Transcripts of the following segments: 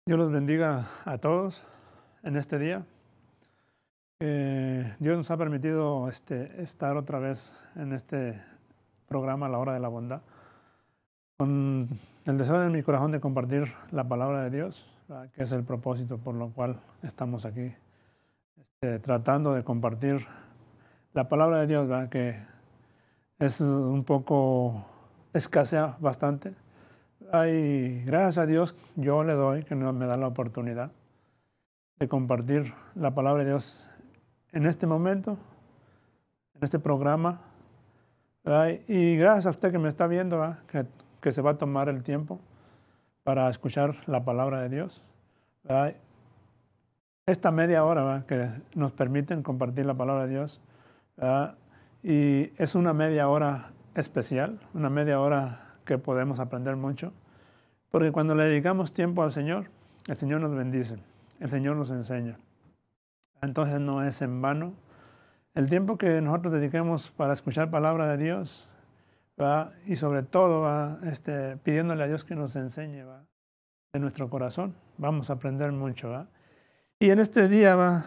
Dios los bendiga a todos en este día. Dios nos ha permitido estar otra vez en este programa La Hora de la Bondad, con el deseo de mi corazón de compartir la palabra de Dios, ¿verdad?, que es el propósito por lo cual estamos aquí, tratando de compartir la palabra de Dios, ¿verdad?, que es un poco, escasea bastante. Y gracias a Dios yo le doy que me da la oportunidad de compartir la palabra de Dios en este momento, en este programa, ¿verdad? Y gracias a usted que me está viendo, ¿verdad?, que se va a tomar el tiempo para escuchar la palabra de Dios, ¿verdad? Esta media hora, ¿verdad?, que nos permiten compartir la palabra de Dios, ¿verdad?, y es una media hora especial, una media hora que podemos aprender mucho, porque cuando le dedicamos tiempo al Señor, el Señor nos bendice, el Señor nos enseña. Entonces no es en vano el tiempo que nosotros dediquemos para escuchar palabra de Dios, ¿verdad?, y sobre todo, ¿verdad?, pidiéndole a Dios que nos enseñe, ¿verdad?, de nuestro corazón. Vamos a aprender mucho, ¿verdad? Y en este día, ¿verdad?,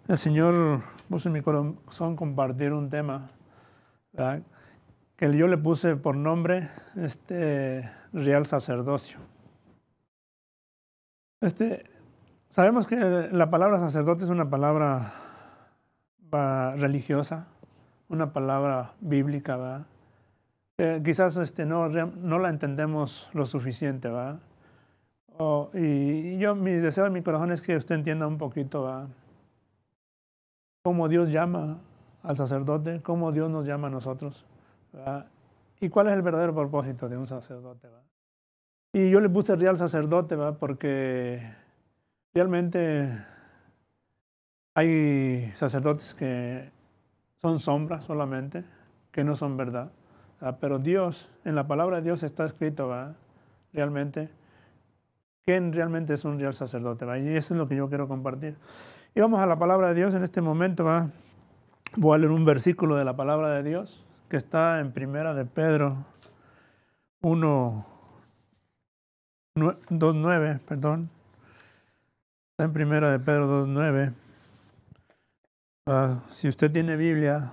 el Señor puso en mi corazón compartir un tema, ¿verdad?, que yo le puse por nombre real sacerdocio. Sabemos que la palabra sacerdote es una palabra religiosa, una palabra bíblica, ¿verdad? Quizás no la entendemos lo suficiente, ¿verdad? Y mi deseo en mi corazón es que usted entienda un poquito, ¿verdad?, cómo Dios llama al sacerdote, cómo Dios nos llama a nosotros, ¿verdad?, y cuál es el verdadero propósito de un sacerdote, ¿verdad? Y yo le puse real sacerdote, ¿verdad?, porque realmente hay sacerdotes que son sombras solamente, que no son verdad, ¿verdad? Pero Dios, en la palabra de Dios está escrito, ¿verdad?, realmente, quién realmente es un real sacerdote, ¿verdad? Y eso es lo que yo quiero compartir. Y vamos a la palabra de Dios en este momento, ¿verdad? Voy a leer un versículo de la palabra de Dios que está en Primera de Pedro 2:9, perdón. Está en Primera de Pedro 2:9. Si usted tiene Biblia,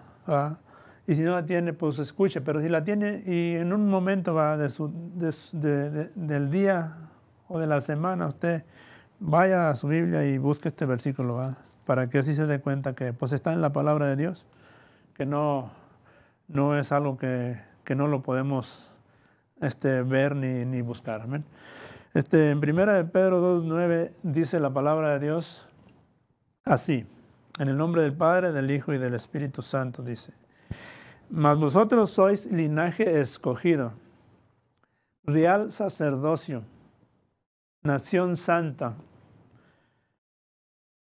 y si no la tiene, pues escuche, pero si la tiene y en un momento del día o de la semana, usted vaya a su Biblia y busque este versículo, para que así se dé cuenta que pues está en la palabra de Dios, que no es algo que no lo podemos ver ni buscar. Amén. En Primera de Pedro 2:9 dice la palabra de Dios así: en el nombre del Padre, del Hijo y del Espíritu Santo, dice: mas vosotros sois linaje escogido, real sacerdocio, nación santa,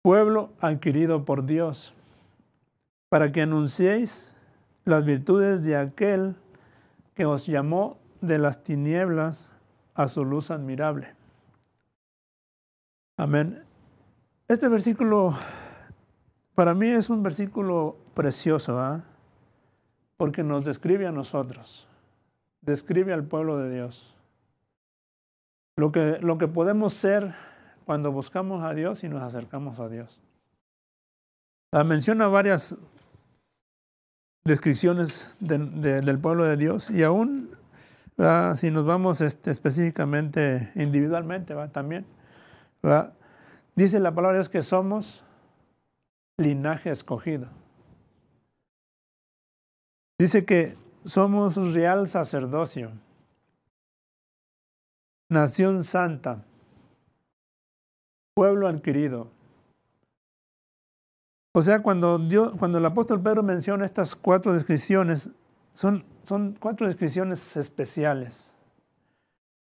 pueblo adquirido por Dios, para que anunciéis las virtudes de aquel que os llamó de las tinieblas a su luz admirable. Amén. Este versículo para mí es un versículo precioso, porque nos describe a nosotros, describe al pueblo de Dios, lo que podemos ser cuando buscamos a Dios y nos acercamos a Dios. Menciona varias descripciones del pueblo de Dios, y aún si nos vamos específicamente, individualmente, también, dice la palabra de Dios que somos linaje escogido. Dice que somos real sacerdocio, nación santa, pueblo adquirido. O sea, cuando el apóstol Pedro menciona estas 4 descripciones, son 4 descripciones especiales.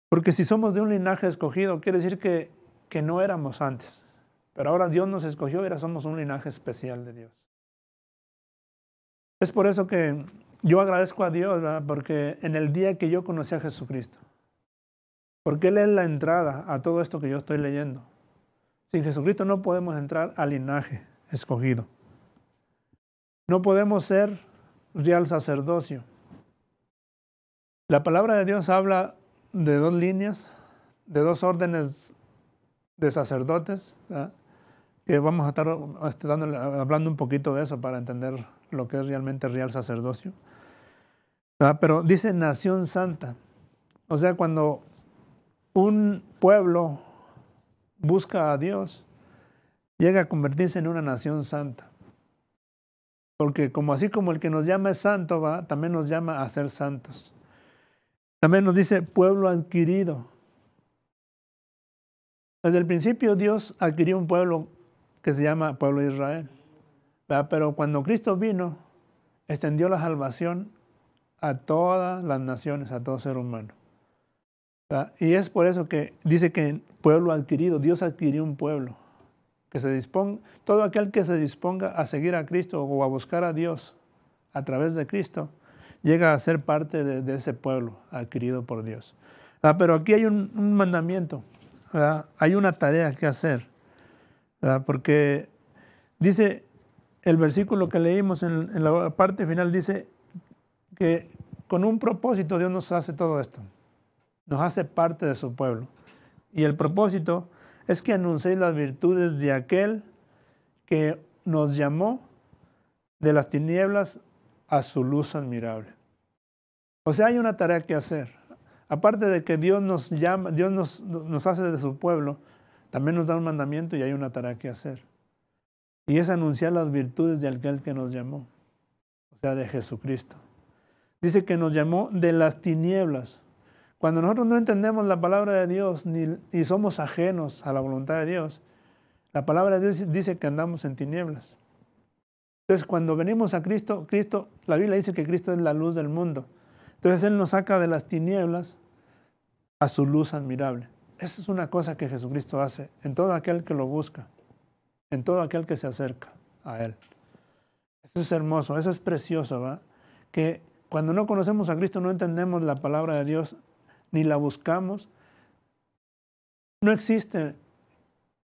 Porque si somos de un linaje escogido, quiere decir que no éramos antes. Pero ahora Dios nos escogió y ahora somos un linaje especial de Dios. Es por eso que yo agradezco a Dios, ¿verdad?, porque en el día que yo conocí a Jesucristo, porque Él es la entrada a todo esto que yo estoy leyendo. Sin Jesucristo no podemos entrar al linaje escogido. No podemos ser real sacerdocio. La palabra de Dios habla de 2 líneas, de 2 órdenes de sacerdotes, ¿verdad? Que vamos a estar hablando un poquito de eso para entender lo que es realmente real sacerdocio, ¿verdad? Pero dice nación santa. O sea, cuando un pueblo busca a Dios, llega a convertirse en una nación santa. Porque así como el que nos llama es santo, ¿va? También nos llama a ser santos. También nos dice pueblo adquirido. Desde el principio Dios adquirió un pueblo que se llama pueblo de Israel, ¿verdad? Pero cuando Cristo vino, extendió la salvación a todas las naciones, a todo ser humano, ¿verdad? Y es por eso que dice que pueblo adquirido, Dios adquirió un pueblo. Que se disponga, todo aquel que se disponga a seguir a Cristo o a buscar a Dios a través de Cristo, llega a ser parte de ese pueblo adquirido por Dios. Pero aquí hay un mandamiento, ¿verdad? Hay una tarea que hacer, ¿verdad? Porque dice el versículo que leímos en la parte final, dice que con un propósito Dios nos hace todo esto, nos hace parte de su pueblo. Y el propósito es que anunciéis las virtudes de aquel que nos llamó de las tinieblas a su luz admirable. O sea, hay una tarea que hacer. Aparte de que Dios nos llama, Dios nos hace de su pueblo, también nos da un mandamiento y hay una tarea que hacer. Y es anunciar las virtudes de aquel que nos llamó, o sea, de Jesucristo. Dice que nos llamó de las tinieblas. Cuando nosotros no entendemos la palabra de Dios y somos ajenos a la voluntad de Dios, la palabra de Dios dice que andamos en tinieblas. Entonces, cuando venimos a Cristo, la Biblia dice que Cristo es la luz del mundo. Entonces, Él nos saca de las tinieblas a su luz admirable. Esa es una cosa que Jesucristo hace en todo aquel que lo busca, en todo aquel que se acerca a Él. Eso es hermoso, eso es precioso, ¿va? Que cuando no conocemos a Cristo, no entendemos la palabra de Dios, ni la buscamos, no existe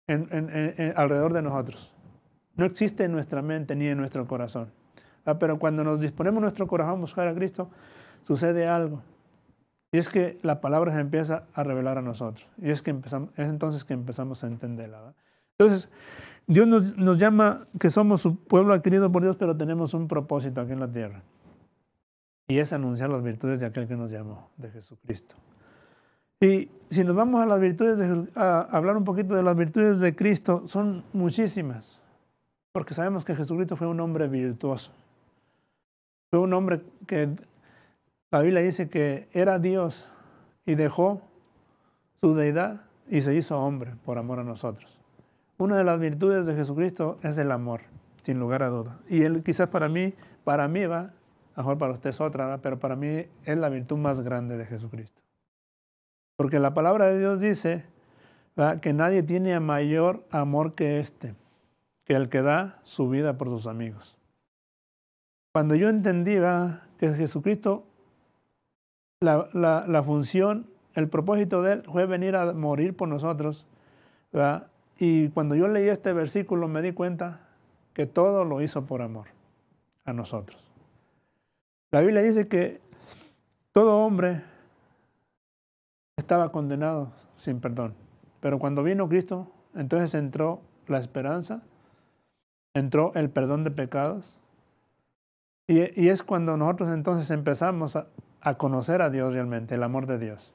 alrededor de nosotros. No existe en nuestra mente ni en nuestro corazón. Pero cuando nos disponemos nuestro corazón a buscar a Cristo, sucede algo. Y es que la palabra se empieza a revelar a nosotros. Y es entonces que empezamos a entenderla, ¿verdad? Entonces, Dios nos llama que somos su pueblo adquirido por Dios, pero tenemos un propósito aquí en la tierra. Y es anunciar las virtudes de aquel que nos llamó, de Jesucristo. Y si nos vamos a las virtudes, a hablar un poquito de las virtudes de Cristo, son muchísimas. Porque sabemos que Jesucristo fue un hombre virtuoso. Fue un hombre que la Biblia dice que era Dios y dejó su deidad y se hizo hombre por amor a nosotros. Una de las virtudes de Jesucristo es el amor, sin lugar a dudas. Y él quizás para mí va, a lo mejor para usted es otra, ¿va? Pero para mí es la virtud más grande de Jesucristo. Porque la palabra de Dios dice, ¿va?, que nadie tiene mayor amor que que el que da su vida por sus amigos. Cuando yo entendí, ¿va?, que Jesucristo, la función, el propósito de Él fue venir a morir por nosotros, ¿va? Y cuando yo leí este versículo me di cuenta que todo lo hizo por amor a nosotros. La Biblia dice que todo hombre estaba condenado sin perdón, pero cuando vino Cristo, entonces entró la esperanza, entró el perdón de pecados, y es cuando nosotros entonces empezamos a conocer a Dios realmente, el amor de Dios.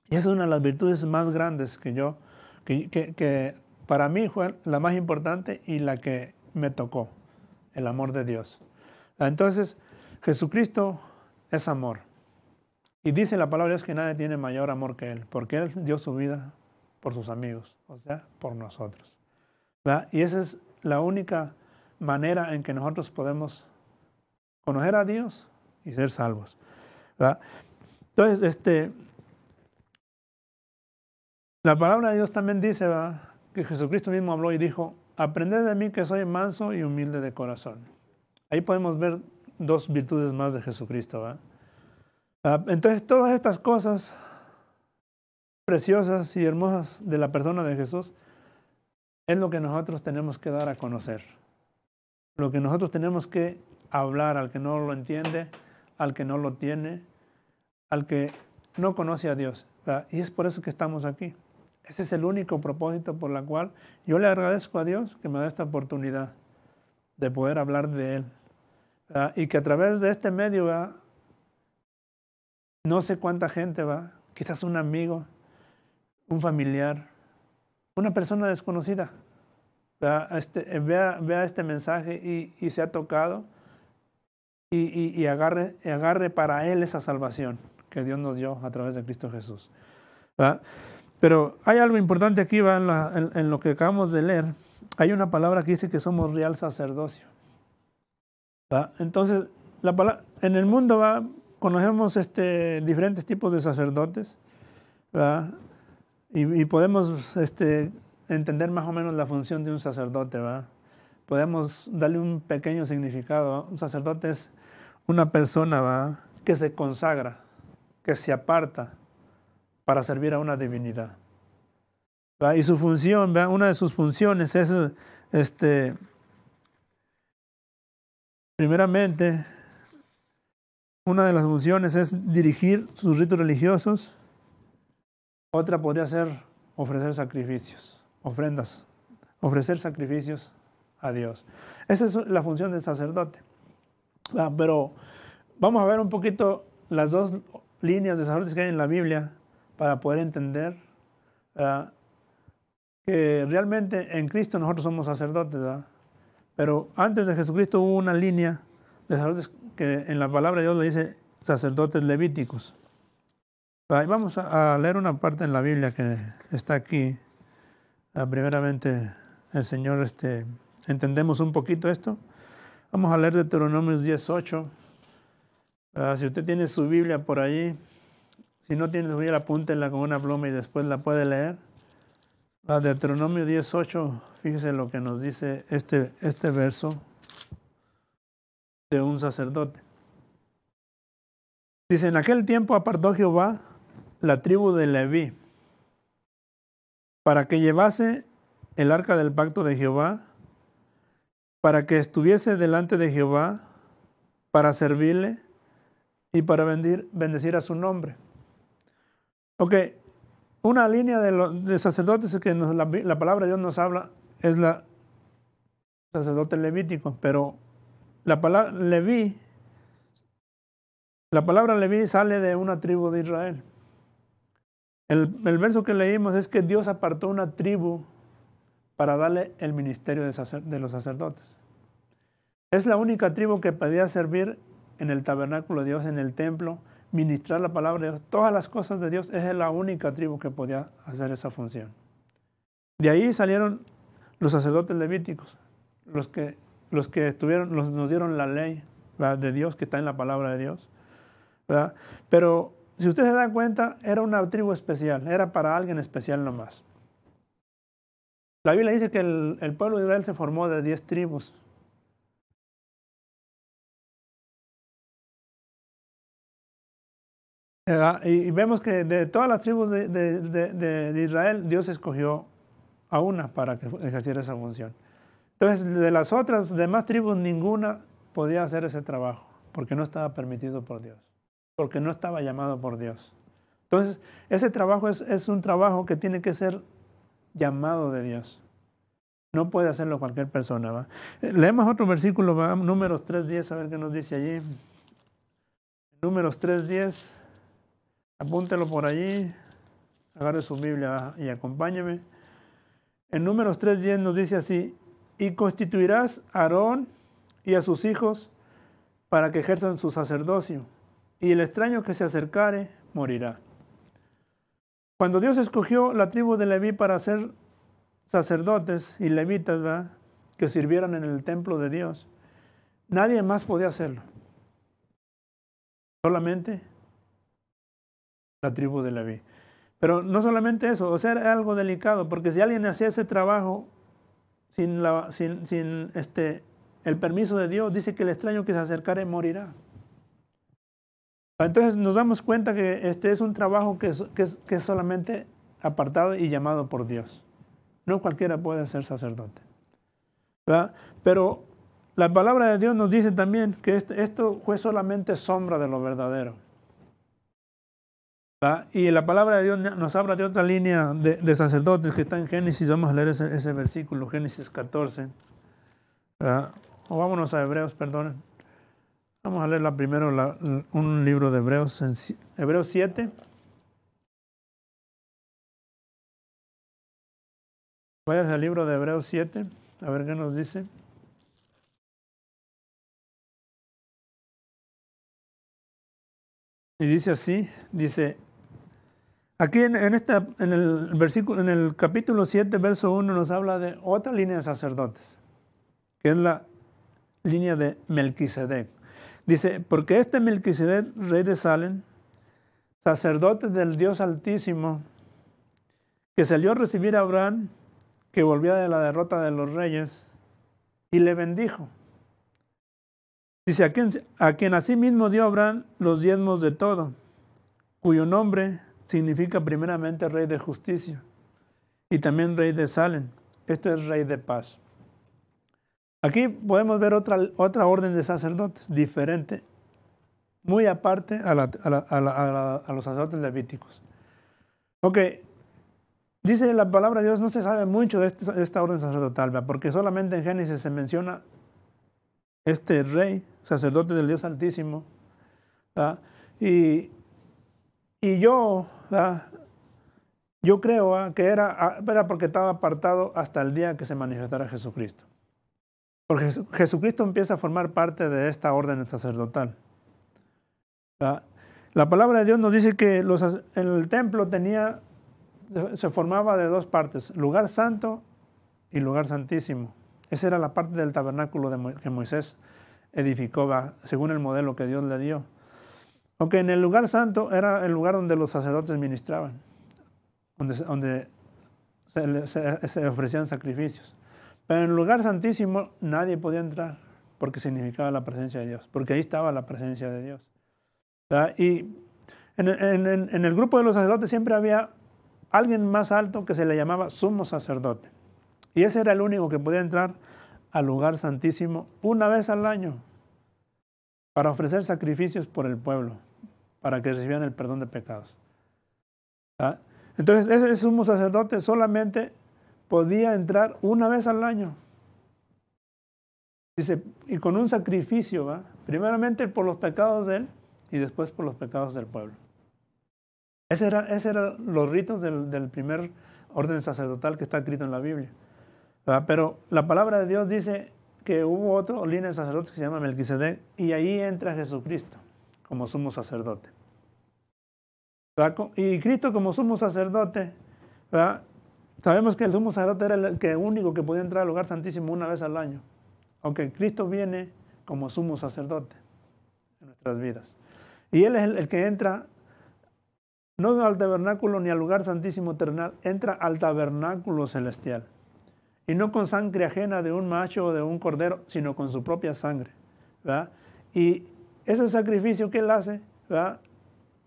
Y esa es una de las virtudes más grandes que para mí fue la más importante y la que me tocó, el amor de Dios. Entonces, Jesucristo es amor. Y dice la palabra de Dios que nadie tiene mayor amor que Él, porque Él dio su vida por sus amigos, o sea, por nosotros, ¿verdad? Y esa es la única manera en que nosotros podemos conocer a Dios y ser salvos, ¿verdad? Entonces, la palabra de Dios también dice, ¿verdad?, que Jesucristo mismo habló y dijo, aprended de mí que soy manso y humilde de corazón. Ahí podemos ver dos virtudes más de Jesucristo, ¿verdad? Entonces, todas estas cosas preciosas y hermosas de la persona de Jesús es lo que nosotros tenemos que dar a conocer. Lo que nosotros tenemos que hablar al que no lo entiende, al que no lo tiene, al que no conoce a Dios, ¿verdad? Y es por eso que estamos aquí. Ese es el único propósito por el cual yo le agradezco a Dios que me da esta oportunidad de poder hablar de Él. Y que a través de este medio, ¿verdad? No sé cuánta gente va, quizás un amigo, un familiar, una persona desconocida, vea este mensaje y se ha tocado y agarre para él esa salvación que Dios nos dio a través de Cristo Jesús. ¿Verdad? Pero hay algo importante aquí, ¿va? En lo que acabamos de leer. Hay una palabra que dice que somos real sacerdocio. ¿Va? Entonces, en el mundo, ¿va? Conocemos diferentes tipos de sacerdotes, ¿va? Y podemos entender más o menos la función de un sacerdote, ¿va? Podemos darle un pequeño significado, ¿va? Un sacerdote es una persona, ¿va? Que se consagra, que se aparta para servir a una divinidad, ¿va? Y su función, ¿va? Una de sus funciones es, primeramente, una de las funciones es dirigir sus ritos religiosos. Otra podría ser ofrecer sacrificios, ofrendas, ofrecer sacrificios a Dios. Esa es la función del sacerdote. Pero vamos a ver un poquito las dos líneas de sacerdotes que hay en la Biblia para poder entender que realmente en Cristo nosotros somos sacerdotes, ¿verdad? Pero antes de Jesucristo hubo una línea de sacerdotes que en la palabra de Dios le dice sacerdotes levíticos. Vamos a leer una parte en la Biblia que está aquí. Primeramente, el Señor, entendemos un poquito esto. Vamos a leer Deuteronomio 10:8. Si usted tiene su Biblia por allí, si no tiene su Biblia, apúntela con una pluma y después la puede leer. Deuteronomio 10:8, fíjese lo que nos dice este verso de un sacerdote. Dice, en aquel tiempo apartó Jehová la tribu de Leví para que llevase el arca del pacto de Jehová, para que estuviese delante de Jehová, para servirle y para bendecir a su nombre. Ok, una línea de sacerdotes que la palabra de Dios nos habla es la sacerdote levítico, pero la palabra Leví sale de una tribu de Israel. El verso que leímos es que Dios apartó una tribu para darle el ministerio de los sacerdotes. Es la única tribu que podía servir en el tabernáculo de Dios, en el templo, ministrar la palabra de Dios, todas las cosas de Dios. Es la única tribu que podía hacer esa función. De ahí salieron los sacerdotes levíticos, los que nos dieron la ley, ¿verdad?, de Dios, que está en la palabra de Dios, ¿verdad? Pero si usted se da cuenta, era una tribu especial, era para alguien especial nomás. La Biblia dice que el pueblo de Israel se formó de 10 tribus. Y vemos que de todas las tribus de Israel, Dios escogió a una para que ejerciera esa función. Entonces, de las otras demás tribus, ninguna podía hacer ese trabajo, porque no estaba permitido por Dios, porque no estaba llamado por Dios. Entonces, ese trabajo es un trabajo que tiene que ser llamado de Dios. No puede hacerlo cualquier persona, ¿va? Leemos otro versículo, ¿va? Números 3:10, a ver qué nos dice allí. Números 3:10, apúntelo por allí, agarre su Biblia y acompáñeme. En Números 3:10 nos dice así, y constituirás a Aarón y a sus hijos para que ejerzan su sacerdocio, y el extraño que se acercare morirá. Cuando Dios escogió la tribu de Leví para ser sacerdotes y levitas, ¿verdad?, que sirvieran en el templo de Dios, nadie más podía hacerlo. Solamente la tribu de Leví. Pero no solamente eso, o sea, era algo delicado, porque si alguien hacía ese trabajo sin el permiso de Dios, dice que el extraño que se acercare morirá. Entonces nos damos cuenta que este es un trabajo que es solamente apartado y llamado por Dios. No cualquiera puede ser sacerdote, ¿verdad? Pero la palabra de Dios nos dice también que esto fue solamente sombra de lo verdadero. ¿verdad? Y la palabra de Dios nos habla de otra línea de sacerdotes que está en Génesis. Vamos a leer ese versículo, Génesis 14. ¿Verdad? O vámonos a Hebreos, perdón. Vamos a leer primero un libro de Hebreos, Hebreos 7. Vayas al libro de Hebreos 7, a ver qué nos dice. Y dice así, dice, aquí en el versículo, en el capítulo 7, verso 1, nos habla de otra línea de sacerdotes, que es la línea de Melquisedec. Dice, porque este Melquisedec, rey de Salem, sacerdote del Dios Altísimo, que salió a recibir a Abraham, que volvía de la derrota de los reyes, y le bendijo. Dice, a quien asimismo dio Abraham los diezmos de todo, cuyo nombre significa primeramente rey de justicia, y también rey de Salem. Esto es rey de paz. Aquí podemos ver otra orden de sacerdotes, diferente, muy aparte a los sacerdotes levíticos. Ok, dice la palabra de Dios, no se sabe mucho de esta orden sacerdotal, ¿verdad? Porque solamente en Génesis se menciona este rey, sacerdote del Dios Altísimo, ¿verdad? Y yo, ¿verdad? Yo creo, ¿verdad?, que era porque estaba apartado hasta el día que se manifestara Jesucristo. Porque Jesucristo empieza a formar parte de esta orden sacerdotal, ¿verdad? La palabra de Dios nos dice que el templo se formaba de dos partes, lugar santo y lugar santísimo. Esa era la parte del tabernáculo que Moisés edificó, ¿verdad?, según el modelo que Dios le dio. Aunque en el lugar santo era el lugar donde los sacerdotes ministraban, donde se ofrecían sacrificios. Pero en el lugar santísimo nadie podía entrar porque significaba la presencia de Dios, porque ahí estaba la presencia de Dios, ¿verdad? Y en el grupo de los sacerdotes siempre había alguien más alto que se le llamaba sumo sacerdote. Y ese era el único que podía entrar al lugar santísimo una vez al año para ofrecer sacrificios por el pueblo, para que recibieran el perdón de pecados, ¿verdad? Entonces ese sumo sacerdote solamente podía entrar una vez al año. Dice, y con un sacrificio, ¿va?, primeramente por los pecados de él y después por los pecados del pueblo. Ese eran los ritos del primer orden sacerdotal que está escrito en la Biblia, ¿verdad? Pero la palabra de Dios dice que hubo otra línea de sacerdotes que se llama Melquisedec, y ahí entra Jesucristo como sumo sacerdote, ¿verdad? Y Cristo como sumo sacerdote, ¿verdad?, sabemos que el sumo sacerdote era el único que podía entrar al lugar santísimo una vez al año, aunque Cristo viene como sumo sacerdote en nuestras vidas. Y Él es el que entra no al tabernáculo ni al lugar santísimo terrenal, entra al tabernáculo celestial. Y no con sangre ajena de un macho o de un cordero, sino con su propia sangre, ¿verdad? Y ese sacrificio que Él hace, ¿verdad?,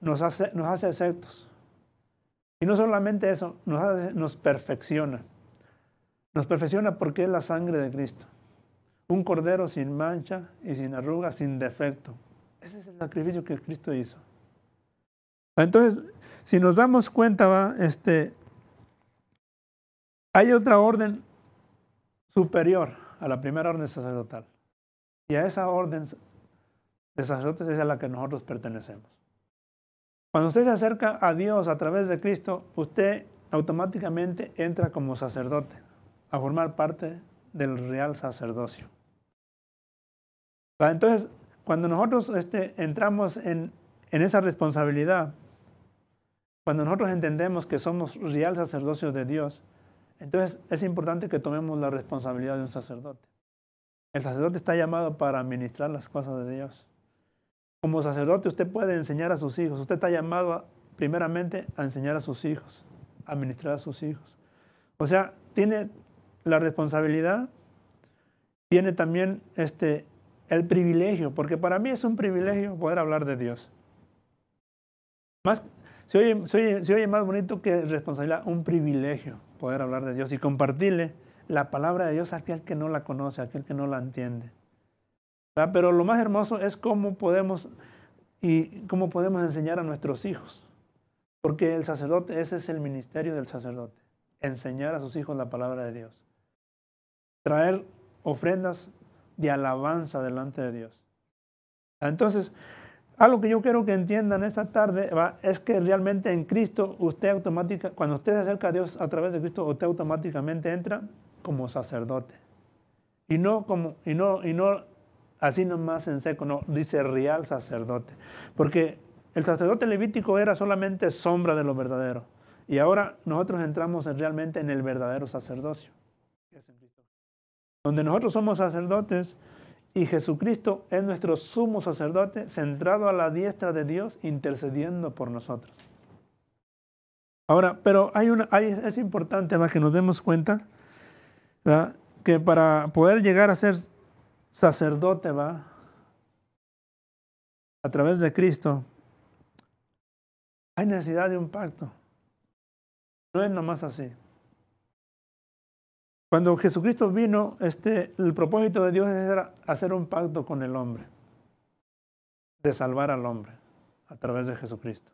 nos hace aceptos. Y no solamente eso, nos perfecciona. Nos perfecciona porque es la sangre de Cristo. Un cordero sin mancha y sin arruga, sin defecto. Ese es el sacrificio que Cristo hizo. Entonces, si nos damos cuenta, ¿va?, hay otra orden superior a la primera orden sacerdotal. Y a esa orden de sacerdotes es a la que nosotros pertenecemos. Cuando usted se acerca a Dios a través de Cristo, usted automáticamente entra como sacerdote a formar parte del real sacerdocio. Entonces, cuando nosotros entramos en esa responsabilidad, cuando nosotros entendemos que somos real sacerdocio de Dios, entonces es importante que tomemos la responsabilidad de un sacerdote. El sacerdote está llamado para administrar las cosas de Dios. Como sacerdote usted puede enseñar a sus hijos. Usted está llamado primeramente a enseñar a sus hijos, a administrar a sus hijos. O sea, tiene la responsabilidad, tiene también el privilegio, porque para mí es un privilegio poder hablar de Dios. Se oye más bonito que responsabilidad, un privilegio poder hablar de Dios y compartirle la palabra de Dios a aquel que no la conoce, a aquel que no la entiende. ¿Verdad? Pero lo más hermoso es cómo podemos enseñar a nuestros hijos. Porque el sacerdote, ese es el ministerio del sacerdote. Enseñar a sus hijos la palabra de Dios. Traer ofrendas de alabanza delante de Dios. Entonces, algo que yo quiero que entiendan esta tarde es que realmente en Cristo cuando usted se acerca a Dios a través de Cristo, usted automáticamente entra como sacerdote. Y no así nomás en seco, no, dice real sacerdote. Porque el sacerdote levítico era solamente sombra de lo verdadero. Y ahora nosotros entramos realmente en el verdadero sacerdocio, que es en Cristo. Donde nosotros somos sacerdotes y Jesucristo es nuestro sumo sacerdote, centrado a la diestra de Dios, intercediendo por nosotros. Ahora, pero es importante que nos demos cuenta, ¿verdad?, que para poder llegar a ser sacerdote, a través de Cristo, hay necesidad de un pacto. No es nomás así. Cuando Jesucristo vino, el propósito de Dios era hacer un pacto con el hombre, de salvar al hombre a través de Jesucristo.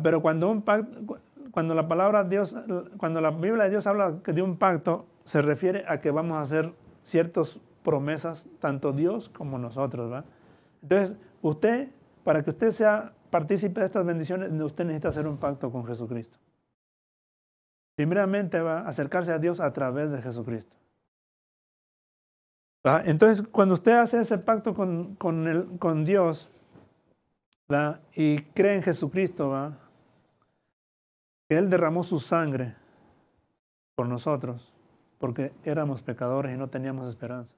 Pero cuando la Biblia de Dios habla de un pacto, se refiere a que vamos a hacer ciertas promesas, tanto Dios como nosotros, ¿verdad? Entonces, para que usted sea partícipe de estas bendiciones, usted necesita hacer un pacto con Jesucristo. Primeramente va a acercarse a Dios a través de Jesucristo. Entonces, cuando usted hace ese pacto con Dios, ¿verdad?, y cree en Jesucristo, ¿verdad?, que Él derramó su sangre por nosotros, porque éramos pecadores y no teníamos esperanza.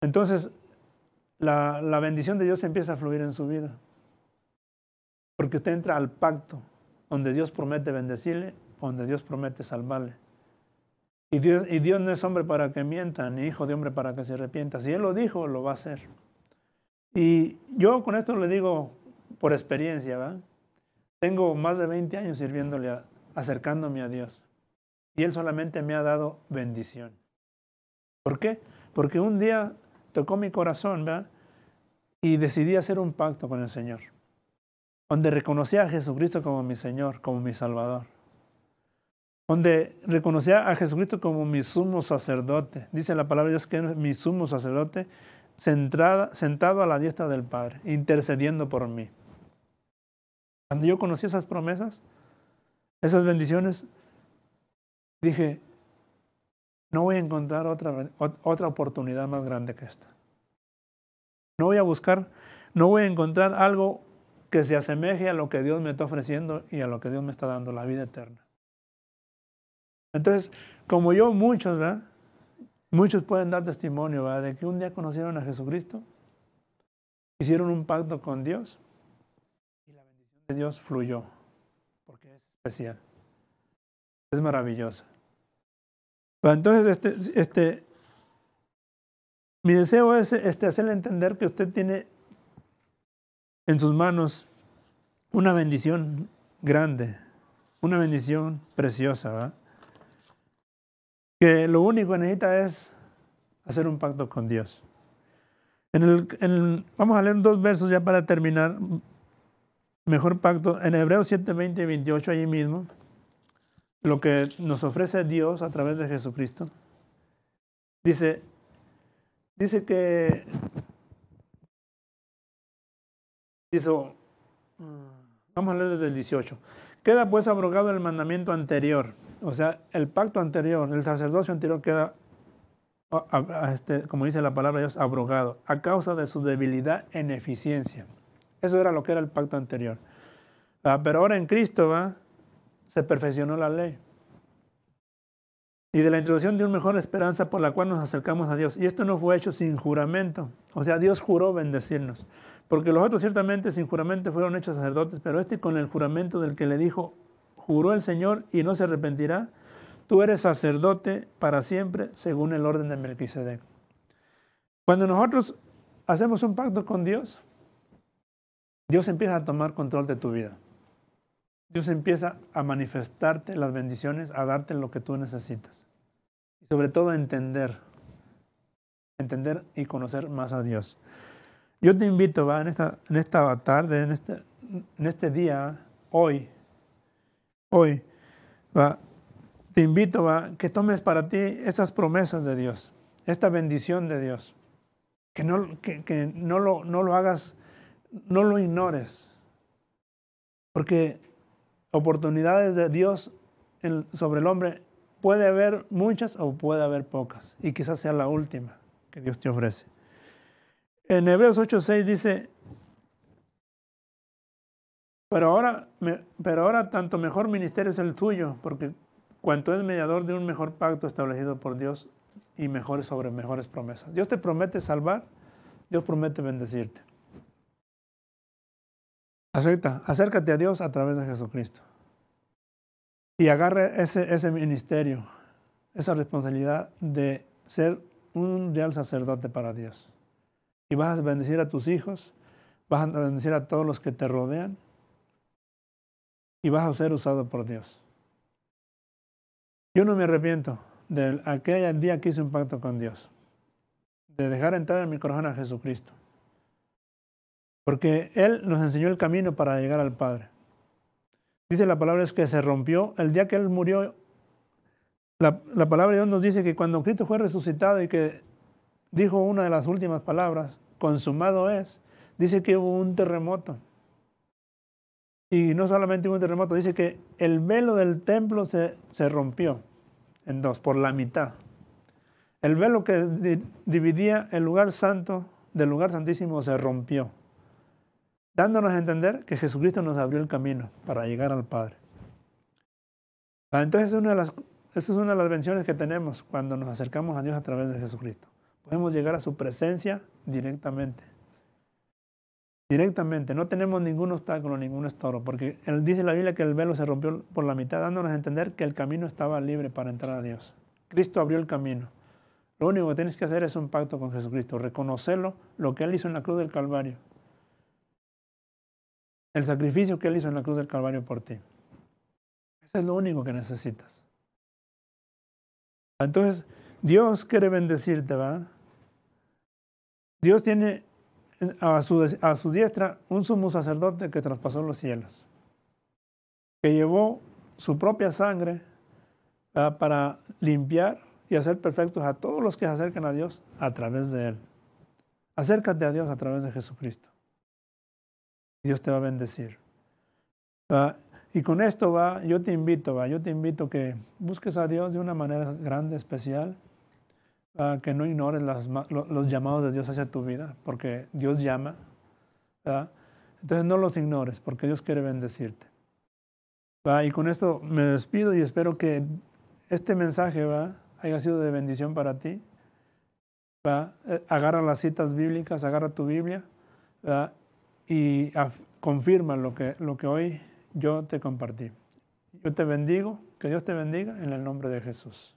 Entonces, la bendición de Dios empieza a fluir en su vida. Porque usted entra al pacto, donde Dios promete bendecirle, donde Dios promete salvarle. Y Dios no es hombre para que mienta, ni hijo de hombre para que se arrepienta. Si Él lo dijo, lo va a hacer. Y yo con esto le digo por experiencia, ¿verdad? Tengo más de 20 años sirviéndole, acercándome a Dios. Y Él solamente me ha dado bendición. ¿Por qué? Porque un día tocó mi corazón, ¿verdad?, y decidí hacer un pacto con el Señor, donde reconocía a Jesucristo como mi Señor, como mi Salvador, donde reconocía a Jesucristo como mi sumo sacerdote. Dice la palabra de Dios que es mi sumo sacerdote, sentado a la diestra del Padre, intercediendo por mí. Cuando yo conocí esas promesas, esas bendiciones, dije, no voy a encontrar otra oportunidad más grande que esta. No voy a encontrar algo que se asemeje a lo que Dios me está ofreciendo y a lo que Dios me está dando, la vida eterna. Entonces, como yo, muchos pueden dar testimonio, ¿verdad?, de que un día conocieron a Jesucristo, hicieron un pacto con Dios y la bendición de Dios fluyó, porque es especial, es maravillosa. Entonces, mi deseo es hacerle entender que usted tiene en sus manos una bendición grande, una bendición preciosa, ¿verdad?, que lo único que necesita es hacer un pacto con Dios. Vamos a leer 2 versos ya para terminar. Mejor pacto, en Hebreos 7, 20 y 28, allí mismo, lo que nos ofrece Dios a través de Jesucristo. Dice que vamos a leer desde el 18. Queda pues abrogado el mandamiento anterior, o sea, el pacto anterior, el sacerdocio anterior queda, como dice la palabra de Dios, abrogado, a causa de su debilidad en eficiencia. Eso era lo que era el pacto anterior. Pero ahora en Cristo se perfeccionó la ley. Y de la introducción de una mejor esperanza por la cual nos acercamos a Dios. Y esto no fue hecho sin juramento. O sea, Dios juró bendecirnos. Porque los otros ciertamente sin juramento fueron hechos sacerdotes, pero con el juramento del que le dijo, juró el Señor y no se arrepentirá, tú eres sacerdote para siempre según el orden de Melquisedec. Cuando nosotros hacemos un pacto con Dios, Dios empieza a tomar control de tu vida. Dios empieza a manifestarte las bendiciones, a darte lo que tú necesitas. Y sobre todo entender y conocer más a Dios. Yo te invito, ¿va? En esta tarde, en este día, hoy, ¿va? Te invito, ¿va? Que tomes para ti esas promesas de Dios, esta bendición de Dios. Que no lo hagas, no lo ignores. Porque oportunidades de Dios sobre el hombre puede haber muchas o puede haber pocas. Y quizás sea la última que Dios te ofrece. En Hebreos 8:6 dice, pero ahora tanto mejor ministerio es el tuyo, porque cuanto es mediador de un mejor pacto establecido por Dios y mejores sobre mejores promesas. Dios te promete salvar, Dios promete bendecirte. Acércate a Dios a través de Jesucristo. Y agarre ese ministerio, esa responsabilidad de ser un real sacerdote para Dios. Y vas a bendecir a tus hijos, vas a bendecir a todos los que te rodean y vas a ser usado por Dios. Yo no me arrepiento de aquel día que hice un pacto con Dios, de dejar entrar en mi corazón a Jesucristo. Porque Él nos enseñó el camino para llegar al Padre. Dice la palabra es que se rompió el día que Él murió. La palabra de Dios nos dice que cuando Cristo fue resucitado y que dijo una de las últimas palabras, consumado es, dice que hubo un terremoto. Y no solamente hubo un terremoto, dice que el velo del templo se rompió en dos, por la mitad. El velo que dividía el lugar santo del lugar santísimo se rompió, dándonos a entender que Jesucristo nos abrió el camino para llegar al Padre. Entonces, esa es una de las bendiciones que tenemos cuando nos acercamos a Dios a través de Jesucristo. Podemos llegar a su presencia directamente. Directamente, no tenemos ningún obstáculo, ningún estorbo, porque Él dice en la Biblia que el velo se rompió por la mitad, dándonos a entender que el camino estaba libre para entrar a Dios. Cristo abrió el camino. Lo único que tienes que hacer es un pacto con Jesucristo, reconocerlo, lo que Él hizo en la cruz del Calvario. El sacrificio que Él hizo en la cruz del Calvario por ti. Eso es lo único que necesitas. Entonces, Dios quiere bendecirte, ¿va? Dios tiene a su diestra un sumo sacerdote que traspasó los cielos, que llevó su propia sangre para limpiar y hacer perfectos a todos los que se acercan a Dios a través de Él. Acércate a Dios a través de Jesucristo. Dios te va a bendecir. Y con esto yo te invito que busques a Dios de una manera grande, especial, que no ignores los llamados de Dios hacia tu vida, porque Dios llama. Entonces no los ignores, porque Dios quiere bendecirte. Y con esto me despido y espero que este mensaje haya sido de bendición para ti. Agarra las citas bíblicas, agarra tu Biblia y confirma lo que hoy yo te compartí. Yo te bendigo, que Dios te bendiga en el nombre de Jesús.